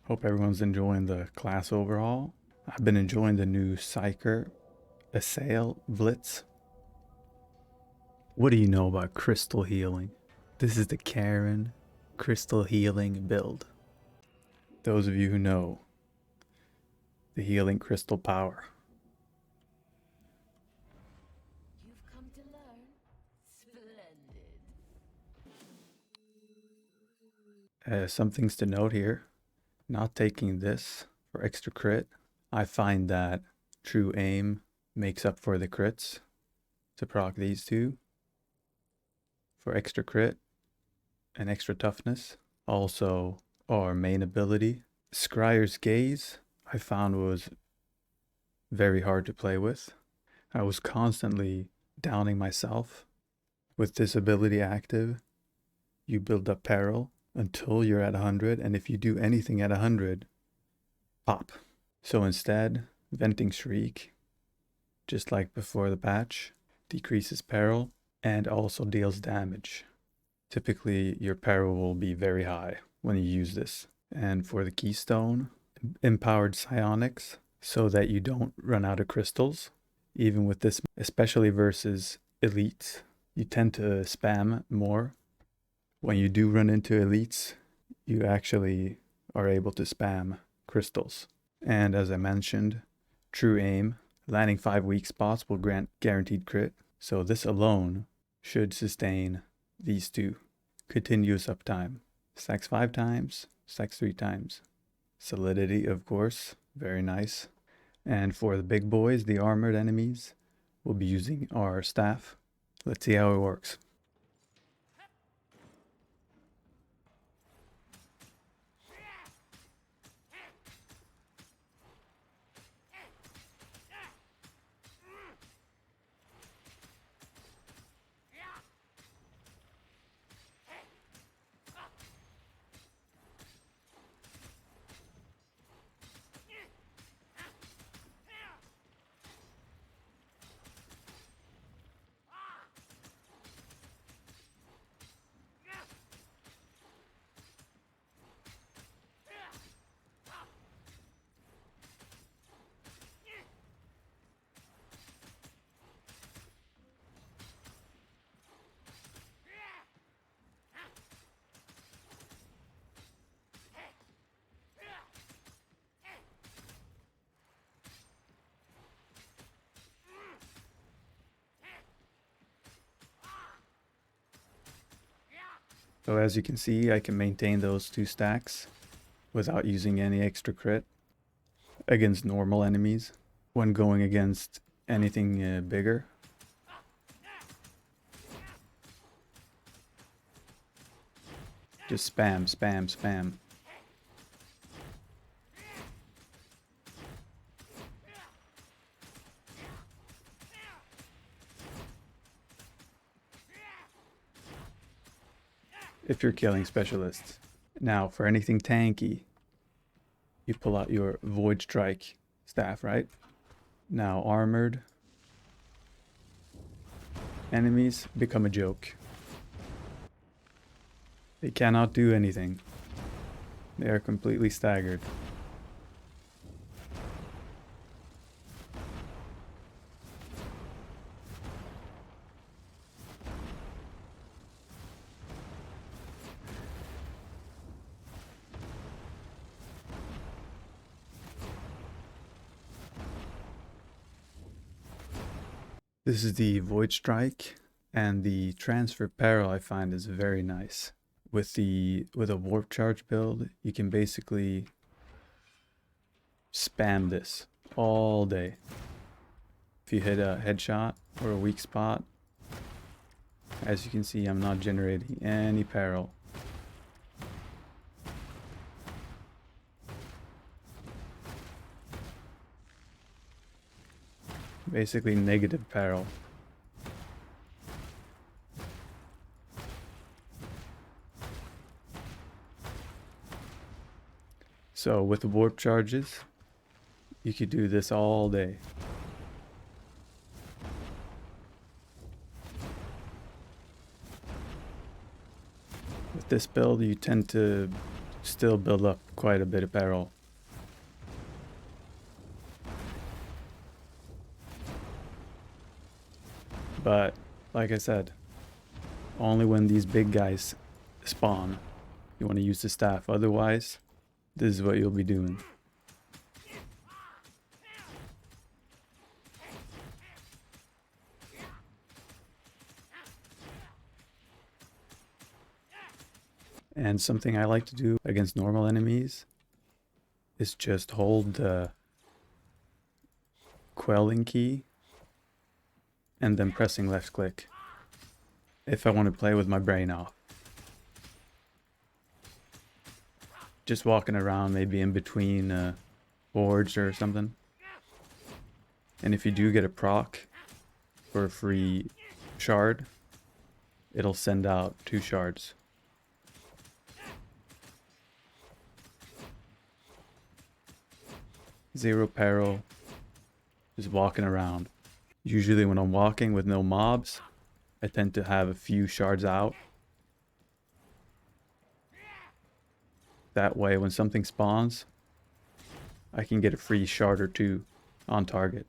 Hope everyone's enjoying the class overhaul. I've been enjoying the new Psyker Assail Blitz. What do you know about crystal healing? This is the Karen crystal healing build. Those of you who know the healing crystal power. You've come to learn. Splendid. Some things to note here. Not taking this for extra crit. I find that true aim makes up for the crits to proc these two for extra crit and extra toughness. Also, our main ability, Scryer's Gaze, I found was very hard to play with. I was constantly downing myself. With this ability active, you build up Peril until you're at 100, and if you do anything at 100, pop. So instead, Venting Shriek, just like before the patch, decreases Peril and also deals damage. Typically, your Peril will be very high when you use this. And for the Keystone, empowered psionics, so that you don't run out of crystals. Even with this, especially versus elites, you tend to spam more. When you do run into elites, you actually are able to spam crystals. And as I mentioned, true aim, landing 5 weak spots will grant guaranteed crit. So this alone should sustain these two. Continuous uptime. Stacks 5 times, stacks 3 times. Solidity, of course, very nice. And for the big boys, the armored enemies, we'll be using our staff. Let's see how it works. So as you can see, I can maintain those 2 stacks without using any extra crit against normal enemies. When going against anything bigger, just spam, spam, spam. If you're killing specialists. Now, for anything tanky, you pull out your Void Strike staff, right? Now, armored enemies become a joke. They cannot do anything. They are completely staggered. This is the Void Strike, and the Transfer Peril I find is very nice. With a Warp Charge build, you can basically spam this all day. If you hit a headshot or a weak spot, as you can see, I'm not generating any Peril. Basically negative Peril. So with the warp charges, you could do this all day. With this build, you tend to still build up quite a bit of peril. But like I said, only when these big guys spawn you want to use the staff. Otherwise, this is what you'll be doing. And something I like to do against normal enemies is just hold the quelling key and then pressing left click if I want to play with my brain off. Just walking around, maybe in between boards or something. And if you do get a proc for a free shard, it'll send out 2 shards. Zero peril, just walking around. Usually when I'm walking with no mobs, I tend to have a few shards out. That way when something spawns, I can get a free shard or 2 on target.